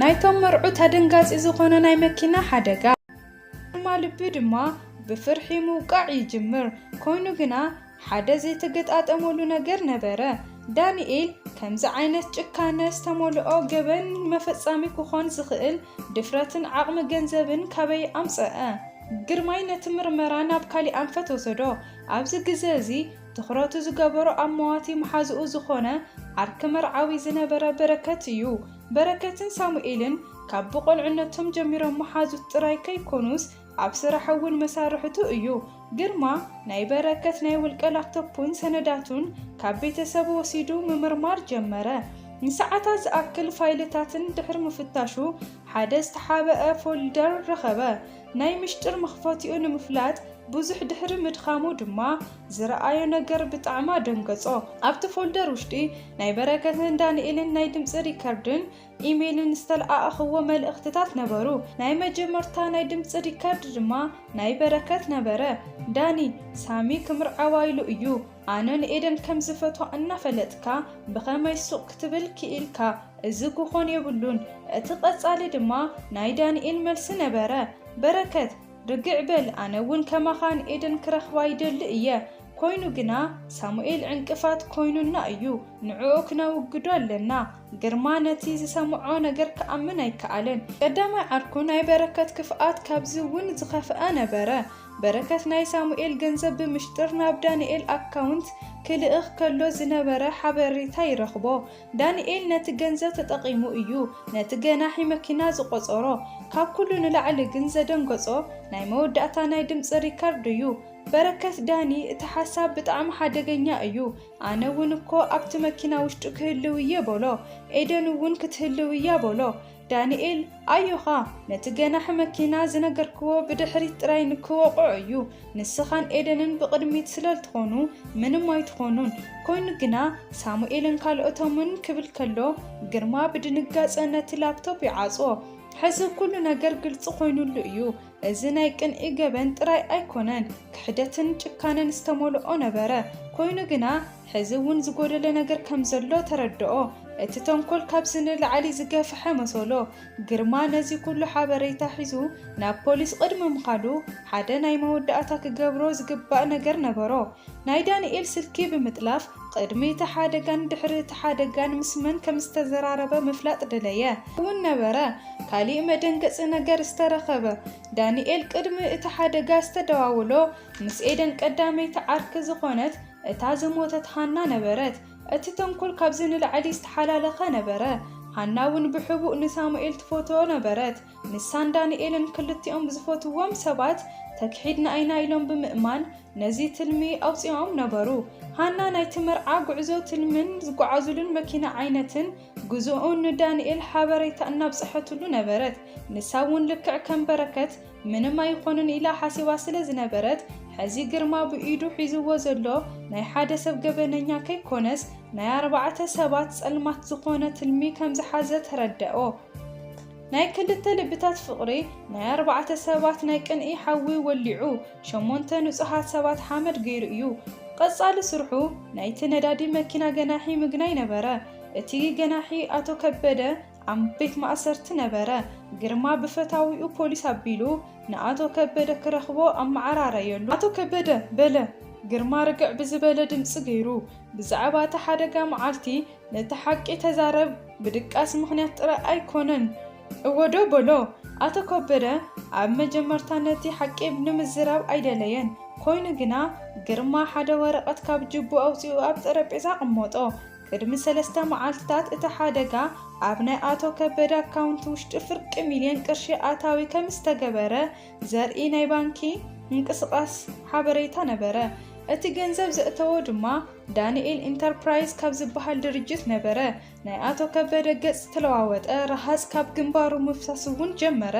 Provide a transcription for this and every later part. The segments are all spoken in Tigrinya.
ናይቶም መርዑ ተደንጋጺ ዝኾነ ናይ መኪና ሓደጋ ማልቢ ድማ ብፍርሒ ምውቃዕ ይጅምር ኮይኑ ግና ሓደ ዘይተገጣጠመሉ ነገር ነበረ። ዳንኤል ከምዚ ዓይነት ጭካነ ዝተመልኦ ገበን መፈጻሚ ክኾን ዝኽእል ድፍረትን ዓቕሚ ገንዘብን ካበይ ኣምፀአ? ግርማይ ነቲ ምርመራ ናብ ካሊእ ኣንፈት ወሰዶ። ኣብዚ ግዜ እዚ ትኹረቱ ዝገበሮ ኣብ መዋቲ መሓዝኡ ዝኾነ ዓርኪ መርዓዊ ዝነበረ በረከት እዩ። በረከትን ሳሙኤልን ካብ ብቆልዕነቶም ጀሚሮም መሓዙት ጥራይ ከይኮኑስ ኣብ ስራሕ እውን መሳርሕቱ እዩ። ግርማ ናይ በረከት ናይ ውልቀ ላፕቶፑን ሰነዳቱን ካብ ቤተሰቡ ወሲዱ ምምርማር ጀመረ። ንሰዓታት ዝኣክል ፋይልታትን ድሕሪ ምፍታሹ ሓደ ዝተሓበአ ፎልደር ረኸበ። ናይ ምሽጥር መኽፈቲኡ ንምፍላጥ ብዙሕ ድሕሪ ምድኻሙ ድማ ዝረኣዮ ነገር ብጣዕማ ደንገጾ። ኣብቲ ፎልደር ውሽጢ ናይ በረከትን ዳንኤልን ናይ ድምፂ ሪከርድን ኢሜይልን ዝተለኣኣኽዎ መልእኽትታት ነበሩ። ናይ መጀመርታ ናይ ድምፂ ሪከርድ ድማ ናይ በረከት ነበረ። ዳኒ ሳሚ ክምርዓዋ ኢሉ እዩ። ኣነ ንኤደን ከም ዝፈትዋ እናፈለጥካ ብኸመይ ሱቕ ክትብል ክኢልካ? እዚ ክኾን የብሉን። እቲ ቐጻሊ ድማ ናይ ዳንኤል መልሲ ነበረ። በረከት ርግዕ በል፣ ኣነ እውን ከማኻ ንኤደን ክረኽባ ይደሊ እየ። ኮይኑ ግና ሳሙኤል ዕንቅፋት ኮይኑና እዩ። ንዕኡ ክነውግዶ ኣለና። ግርማ ነቲ ዝሰምዖ ነገር ክኣምን ኣይከኣለን። ቀዳማይ ዓርኩ ናይ በረከት ክፍኣት ካብዚ እውን ዝኸፍአ ነበረ። በረከት ናይ ሳሙኤል ገንዘብ ብምሽጥር ናብ ዳንኤል ኣካውንት ክልእኽ ከሎ ዝነበረ ሓበሬታ ይረኽቦ። ዳንኤል ነቲ ገንዘብ ተጠቒሙ እዩ ነቲ ገናሒ መኪና ዝቆፀሮ። ካብ ኩሉ ንላዕሊ ግን ዘደንገጾ ናይ መወዳእታ ናይ ድምፂ ሪካርድ እዩ። በረከት ዳኒ እቲ ሓሳብ ብጣዕሚ ሓደገኛ እዩ። ኣነ እውን እኮ ኣብቲ መኪና ውሽጢ ክህልው እየ በሎ። ኤደን እውን ክትህልው እያ በሎ። ዳንኤል ኣዮኻ ነቲ ገናሒ መኪና ዝነገርክዎ ብድሕሪት ጥራይ ንክወቕዑ እዩ። ንስኻን ኤደንን ብቕድሚት ስለልትኾኑ ምንም ኣይትኾኑን። ኮይኑ ግና ሳሙኤልን ካልኦቶምን ክብል ከሎ ግርማ ብድንጋጸ ነቲ ላፕቶፕ ይዓጽዎ። ሕዚ ኩሉ ነገር ግልጽ ኮይኑሉ እዩ። እዚ ናይ ቅንኢ ገበን ጥራይ ኣይኮነን፣ ክሕደትን ጭካነን ዝተመልኦ ነበረ። ኮይኑ ግና ሕዚ እውን ዝጎደለ ነገር ከም ዘሎ ተረድኦ። እቲ ተንኮል ካብዚ ንላዕሊ ዝገፍሐ መሰሎ። ግርማ ነዚ ኩሉ ሓበሬታ ሒዙ ናብ ፖሊስ ቅድሚ ምኻዱ ሓደ ናይ መወዳእታ ክገብሮ ዝግባእ ነገር ነበሮ። ናይ ዳንኤል ስልኪ ብምጥላፍ ቅድሚ እቲ ሓደጋን ድሕሪ እቲ ሓደጋን ምስ መን ከም ዝተዘራረበ ምፍላጥ ደለየ እውን ነበረ። ካሊእ መደንገፂ ነገር ዝተረኸበ ዳንኤል ቅድሚ እቲ ሓደጋ ዝተደዋውሎ ምስ ኤደን ቀዳመይቲ ዓርኪ ዝኾነት እታ ዝሞተት ሃና ነበረት። እቲ ተንኮል ካብዚ ንላዕሊ ዝተሓላለኸ ነበረ። ሃና እውን ብሕቡእ ንሳሙኤል ትፈትዎ ነበረት። ንሳን ዳንኤልን ክልቲኦም ዝፈትዎም ሰባት ተክሒድና ኣይና ኢሎም ብምእማን ነዚ ትልሚ ኣውፂኦም ነበሩ። ሃና ናይቲ መርዓ ጉዕዞ ትልምን ዝጓዓዙሉን መኪና ዓይነትን ጉዞኡን ንዳንኤል ሓበሬታ እናብፅሐትሉ ነበረት። ንሳ እውን ልክዕ ከም በረከት ምንም ኣይኮኑን ኢላ ሓሲባ ስለ ዝነበረት ሕዚ ግርማ ብኢዱ ሒዝዎ ዘሎ ናይ ሓደ ሰብ ገበነኛ ከይኮነስ ናይ 4 ሰባት ጸልማት ዝኾነ ትልሚ ከም ዝሓዘ ተረድኦ። ናይ ክልተ ልብታት ፍቕሪ ናይ 4 ሰባት ናይ ቅንኢ ሓዊ ወሊዑ 8 ንጹሃት ሰባት ሓመድ ገይሩ እዩ። ቀጻሊ ስርሑ ናይቲ ነዳዲ መኪና ገናሒ ምግናይ ነበረ። እቲ ገናሒ ኣቶ ከበደ ኣብ ቤት ማእሰርቲ ነበረ። ግርማ ብፈታዊኡ ፖሊስ ኣቢሉ ንኣቶ ከበደ ክረኽቦ ኣመዓራረየሉ። ኣቶ ከበደ በለ ግርማ ርግዕ ብዝበለ ድምፂ ገይሩ። ብዛዕባ እቲ ሓደጋ መዓልቲ ነቲ ሓቂ ተዛረብ፣ ብድቃስ ምኽንያት ጥራይ ኣይኮነን እወዶ በሎ። ኣቶ ከበደ ኣብ መጀመርታ ነቲ ሓቂ ንምዝራብ ኣይደለየን። ኮይኑ ግና ግርማ ሓደ ወረቐት ካብ ጅቡ ኣውፂኡ ኣብ ጠረጴዛ ቀመጦ። ቅድሚ 3 መዓልትታት እቲ ሓደጋ ኣብ ናይ ኣቶ ከበደ ኣካውንት ውሽጢ ፍርቂ ሚልዮን ቅርሺ ኣታዊ ከም ዝተገበረ ዘርኢ ናይ ባንኪ እንቅስቃስ ሓበሬታ ነበረ። እቲ ገንዘብ ዘእተወ ድማ ዳንኤል ኢንተርፕራይዝ ካብ ዝበሃል ድርጅት ነበረ። ናይ ኣቶ ከበደ ገጽ ተለዋወጠ። ረሃጽ ካብ ግንባሩ ምፍሳስ እውን ጀመረ።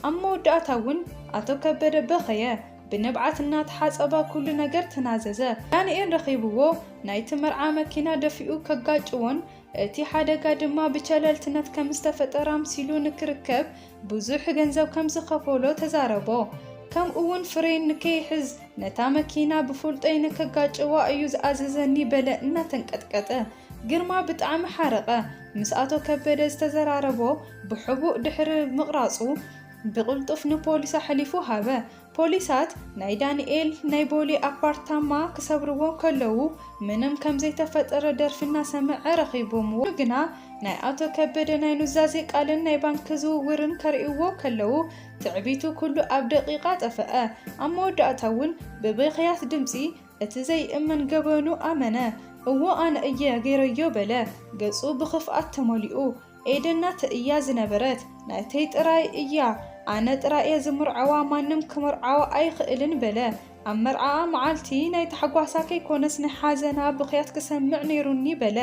ኣብ መወዳእታ እውን ኣቶ ከበደ በኸየ። ብንብዓት እናተሓጸባ ኩሉ ነገር ተናዘዘ። ዳንኤል ረኺብዎ ናይቲ መርዓ መኪና ደፊኡ ከጋጭዎን እቲ ሓደጋ ድማ ብቸለልትነት ከም ዝተፈጠረ ኣምሲሉ ንክርከብ ብዙሕ ገንዘብ ከም ዝኸፈሎ ተዛረቦ። ከምኡ እውን ፍሬን ንከይሕዝ ነታ መኪና ብፍልጠይ ንከጋጭዋ እዩ ዝኣዘዘኒ በለ እናተንቀጥቀጠ። ግርማ ብጣዕሚ ሓረቀ ምስ ኣቶ ከበደ ዝተዘራረቦ ብሕቡእ ድሕሪ ምቕራጹ ብቕልጡፍ ንፖሊስ ሓሊፉ ሃበ ፖሊሳት ናይ ዳንኤል ናይ ቦሌ ኣፓርታማ ክሰብርዎ ከለዉ ምንም ከም ዘይተፈጠረ ደርፍና ሰምዐ ረኺቦምዎ ግና ናይ ኣቶ ከበደ ናይ ኑዛዜ ቃልን ናይ ባንክ ዝውውርን ከርእይዎ ከለዉ ትዕቢቱ ኩሉ ኣብ ደቂቃ ጠፍአ ኣብ መወዳእታ እውን ብብኽያት ድምፂ እቲ ዘይእመን ገበኑ ኣመነ እዎ ኣነ እየ ገይረዮ በለ ገጹ ብኽፍኣት ተመሊኡ ኤደን እያ ዝነበረት ናተይ ጥራይ እያ ኣነ ጥራይ ዝምርዓዋ ማንም ክምርዓዋ ኣይኽእልን በለ ኣብ መርዓ መዓልቲ ናይ ተሓጓሳ ከይኮነስ ናይ ሓዘና ብኽያት ክሰምዕ ነይሩኒ በለ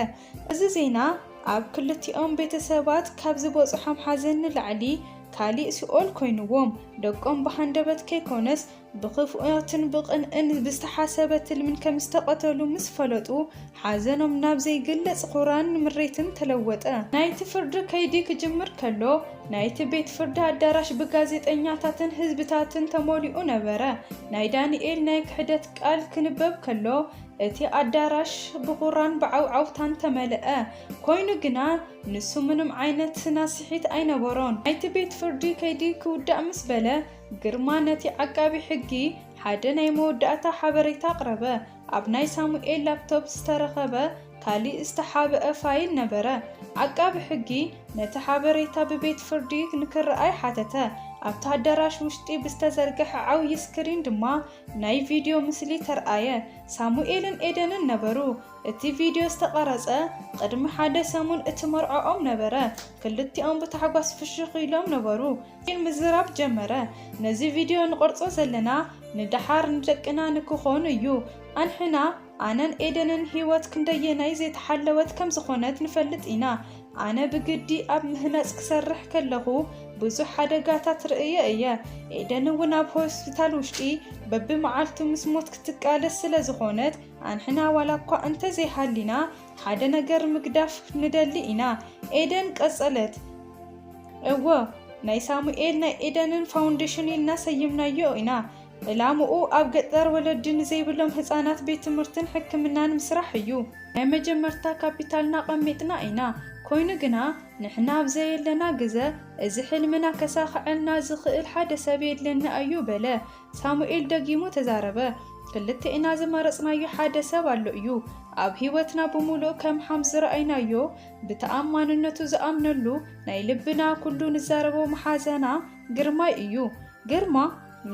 እዚ ዜና ኣብ ክልቲኦም ቤተሰባት ካብ ዝበፅሖም ሓዘን ንላዕሊ ካሊእ ሲኦል ኮይኑዎም ደቆም ብሃንደበት ከይኮነስ ብኽፍኣትን ብቕንዕን ብዝተሓሰበ ትልምን ከም ዝተቐተሉ ምስ ፈለጡ ሓዘኖም ናብ ዘይግለጽ ኹራን ምሬትን ተለወጠ ናይቲ ፍርዲ ከይዲ ክጅምር ከሎ ናይቲ ቤት ፍርዲ ኣዳራሽ ብጋዜጠኛታትን ህዝብታትን ተመሊኡ ነበረ ናይ ዳንኤል ናይ ክሕደት ቃል ክንበብ ከሎ እቲ ኣዳራሽ ብኹራን ብዓውዓውታን ተመልአ ኮይኑ ግና ንሱ ምንም ዓይነት ናስሒት ኣይነበሮን ናይቲ ቤት ፍርዲ ከይዲ ክውዳእ ምስ በለ ግርማ ነቲ ዓቃቢ ሕጊ ሓደ ናይ መወዳእታ ሓበሬታ ኣቕረበ ኣብ ናይ ሳሙኤል ላፕቶፕ ዝተረኸበ ካሊእ ዝተሓብአ ፋይል ነበረ ዓቃቢ ሕጊ ነቲ ሓበሬታ ብቤት ፍርዲ ንክረኣይ ሓተተ ኣብቲ ኣዳራሽ ውሽጢ ብዝተዘርግሐ ዓብዪ ስክሪን ድማ ናይ ቪድዮ ምስሊ ተረኣየ ሳሙኤልን ኤደንን ነበሩ እቲ ቪድዮ ዝተቐረጸ ቅድሚ ሓደ ሰሙን እቲ መርዓኦም ነበረ ክልቲኦም ብታሕጓስ ፍሽኽ ኢሎም ነበሩ ምዝራብ ጀመረ ነዚ ቪድዮ ንቆርጾ ዘለና ንድሓር ንደቅና ንክኾን እዩ ኣንሕና ኣነን ኤደንን ህይወት ክንደየናይ ዘይተሓለወት ከም ዝኾነት ንፈልጥ ኢና ኣነ ብግዲ ኣብ ምህናጽ ክሰርሕ ከለኹ ብዙሕ ሓደጋታት ርእየ እየ ኤደን እውን ኣብ ሆስፒታል ውሽጢ በብመዓልቱ ምስ ሞት ክትቃለስ ስለ ዝኾነት ኣንሕና ዋላ እኳ እንተዘይሃሊና ሓደ ነገር ምግዳፍ ንደሊ ኢና ኤደን ቀጸለት እወ ናይ ሳሙኤል ናይ ኤደንን ፋውንዴሽን ኢልና ሰይምናዮ ኢና ዕላምኡ ኣብ ገጠር ወለዲ ንዘይብሎም ህፃናት ቤት ትምህርትን ሕክምናን ምስራሕ እዩ ናይ መጀመርታ ካፒታልና ቀሚጥና ኢና ኮይኑ ግና ንሕና ኣብዘየለና ግዘ እዚ ሕልምና ከሳኽዐልና ዝኽእል ሓደ ሰብ የድለና እዩ በለ ሳሙኤል ደጊሙ ተዛረበ ክልቲእና ዝመረጽናዮ ሓደ ሰብ ኣሎ እዩ ኣብ ህይወትና ብሙሉእ ከም ሓም ዝረኣይናዮ ብተኣማንነቱ ዝኣምነሉ ናይ ልብና ኩሉ ንዛረቦ መሓዘና ግርማይ እዩ ግርማ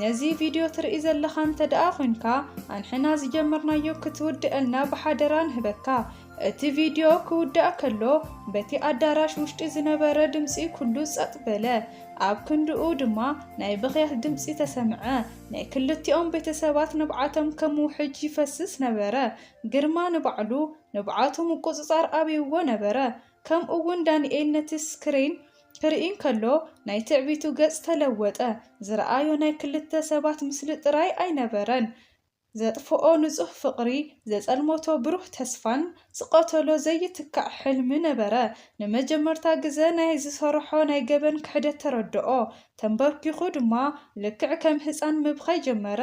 ነዚ ቪድዮ ትርኢ ዘለኻ እንተደኣ ኮንካ ኣንሕና ዝጀመርናዮ ክትውድአልና ብሓደራ ንህበካ እቲ ቪድዮ ክውዳእ ከሎ በቲ ኣዳራሽ ውሽጢ ዝነበረ ድምፂ ኩሉ ጸጥ በለ ኣብ ክንድኡ ድማ ናይ ብኽያት ድምፂ ተሰምዐ ናይ ክልቲኦም ቤተሰባት ንብዓቶም ከም ውሕጅ ይፈስስ ነበረ ግርማ ንባዕሉ ንብዓቶም ቁፅጻር ኣብይዎ ነበረ ከምኡ እውን ዳንኤል ነቲ ስክሪን ክርእን ከሎ ናይ ትዕቢቱ ገጽ ተለወጠ ዝረኣዮ ናይ ክልተ ሰባት ምስሊ ጥራይ ኣይነበረን ዘጥፍኦ ንጹህ ፍቕሪ ዘጸልሞቶ ብሩህ ተስፋን ዝቐተሎ ዘይትካዕ ሕልሚ ነበረ ንመጀመርታ ግዜ ናይ ዝሰርሖ ናይ ገበን ክሕደት ተረድኦ ተንበርኪኹ ድማ ልክዕ ከም ህፃን ምብኻይ ጀመረ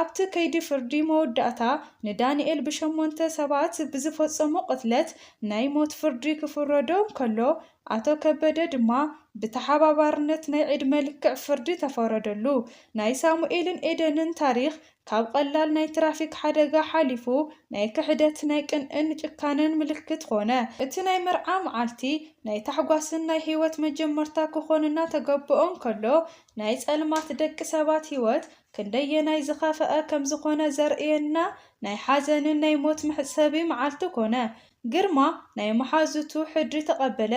ኣብቲ ከይዲ ፍርዲ መወዳእታ ንዳንኤል ብሸሞንተ ሰባት ብዝፈጸሞ ቅትለት ናይ ሞት ፍርዲ ክፍረዶም ከሎ ኣቶ ከበደ ድማ ብተሓባባርነት ናይ ዕድመ ልክዕ ፍርዲ ተፈረደሉ ናይ ሳሙኤልን ኤደንን ታሪክ ካብ ቀላል ናይ ትራፊክ ሓደጋ ሓሊፉ ናይ ክሕደት ናይ ቅንዕን ጭካንን ምልክት ኾነ እቲ ናይ መርዓ መዓልቲ ናይ ታሕጓስን ናይ ህይወት መጀመርታ ክኾንና ተገብኦም ከሎ ናይ ጸልማት ደቂ ሰባት ህይወት ክንደየናይ ዝኸፈአ ከም ዝኾነ ዘርእየና ናይ ሓዘንን ናይ ሞት መሕሰቢ መዓልቲ ኮነ ግርማ ናይ መሓዝቱ ሕድሪ ተቐበለ